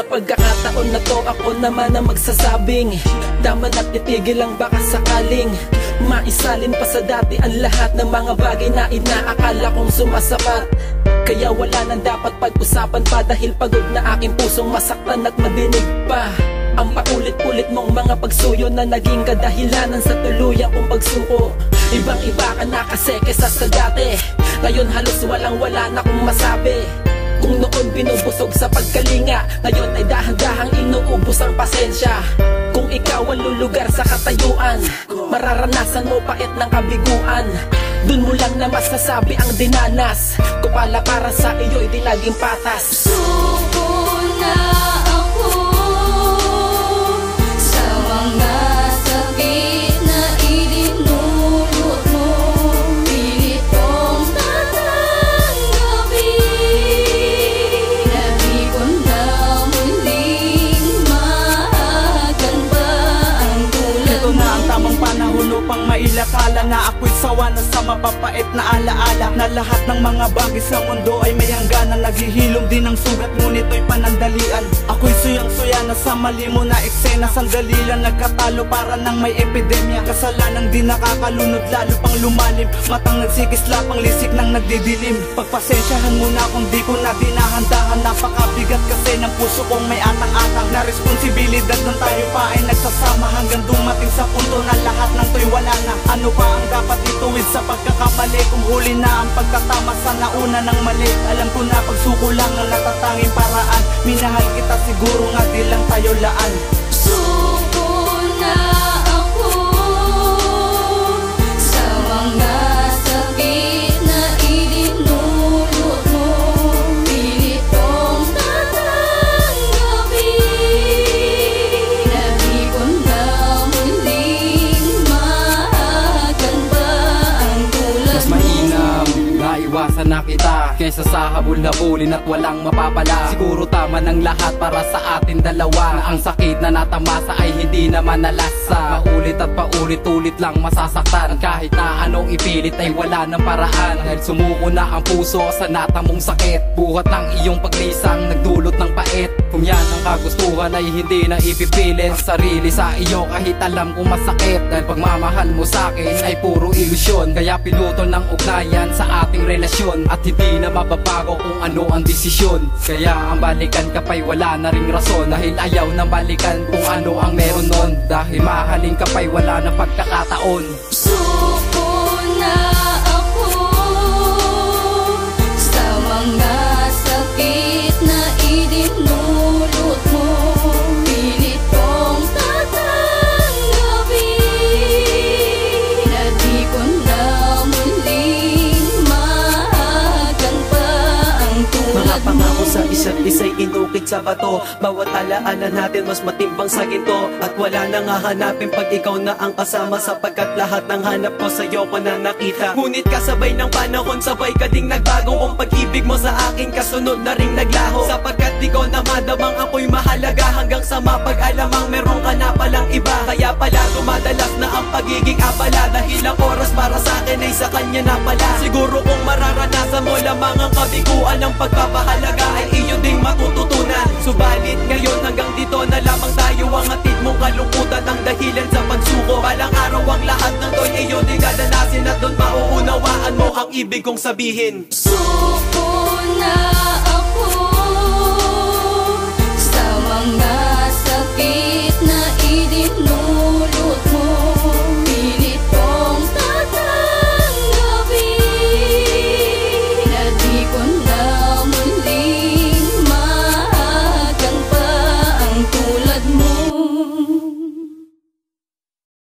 Sa pagkakataon na to, ako naman ang magsasabing tama na't titigil lang baka sakaling maisalin pa sa dati ang lahat ng mga bagay na inaakala kong sumasapat. Kaya wala nang dapat pag-usapan pa, dahil pagod na aking pusong masaktan at madinig pa ang paulit-ulit mong mga pagsuyo na naging kadahilanan sa tuluyang kong pagsuko. Ibang-iba ka na kasi kesa sa dati, ngayon halos walang-wala na kong masabi. Kung noon binubusog sa pagkalinga, ngayon ay dahan-dahang inuubos ang pasensya. Kung ikaw ang lulugar sa katayuan, mararanasan mo pait ng kabiguan. Dun mo lang na masasabi ang dinanas ko, pala para sa iyo'y di naging patas. Suko na ako sa mga sakit na idinulot mo. Pilit kong tatanggapin na di ko na muling mahagan pa ang tulad mo. Ito na ang tamang panahon upang mailakala na ako'y sawa na sa mapapait na alaala, na lahat ng mga bagay sa mundo ay may hangganan. Naghihilom din ang sugat ngunit ito'y panandalian. Ako'y suyang-suya na sa mali mo na eksena. Sandali lang nagkatalo para nang may epidemya. Kasalanang di nakakalunod lalo pang lumalim. Matang nagsikislapang lisik nang nagdidilim. Pagpasensyahan mo na kung di ko na dinahandahan. Napakabigat kasi ng puso kong may atang-atang na responsibilidad nung tayo pa ay nagsasama, hanggang dumating sa punto na lahat ng to'y wala na. Ano pa ang dapat ituwid sa pagkakamali kung huli na ang pagkatama sa nauna ng mali? Alam ko na pagsuko lang ang natatanging paraan. Minahal kita siguro nga di lang tayo laan. Suko na ako sa mga sakit na idinulot mo. Pilit kong tatanggapin na di ko na muling mahagan pa ang tulad Mas mo. mainam na iwasan na kita kaysa sa habol-habulin at walang mapapala. Siguro tama ng lahat para sa atin dalawa, na ang sakit na natamasa ay hindi naman nalasa. Paulit at paulit-ulit lang masasaktan, kahit na anong ipilit ay wala ng paraan. Dahil sumuko na ang puso sa natamong sakit, buhat ng iyong paglisang nagdulot ng pait. Kung yan ang kagustuhan ay hindi na ipipilit sarili sa iyo kahit alam kong masakit. Dahil pagmamahal mo sa akin ay puro ilusyon, kaya pinuto ng ugnayan sa ating relasyon. At hindi na mababago kung ano ang desisyon. Kaya ang balikan ka pa'y wala na ring rason, dahil ayaw na balikan kung ano ang meron nun. Dahil mahalin ka pa'y wala na pagkakataon. Suko na ako sa mga sakit na idinulot mo. Pilit kong tatanggapin na di ko na muling mahagan pa ang tulad Mga mo. pangako sa isa't isa'y inukit sa bato. Bawat alaala natin mas matimbang sa ginto, at wala nang hahanapin pag ikaw na ang kasama, sapagkat lahat ng hanap ko sa'yo ko na nakita. Ngunit kasabay ng panahon, sabay ka ding nagbago. Kung pag-ibig mo sa akin kasunod na ring naglaho, sapagkat di ko na madamang ako'y mahalaga, hanggang sa mapag-alamang meron ka na palang iba. Kaya pala dumadalas na ang pagiging abala, dahil ang oras para sa akin ay sa kanya na pala. Siguro kung mararanasan mo lamang ang kabiguan ng pagpapahalaga, ay iyo ding matututunan. Subalit ngayon hanggang dito na lamang tayo, ang hatid mong kalungkutan ang dahilan sa pagsuko. Balang araw ang lahat ng to'y iyo ding dadanasin, at doon mauunawaan mo ang ibig kong sabihin. Suko na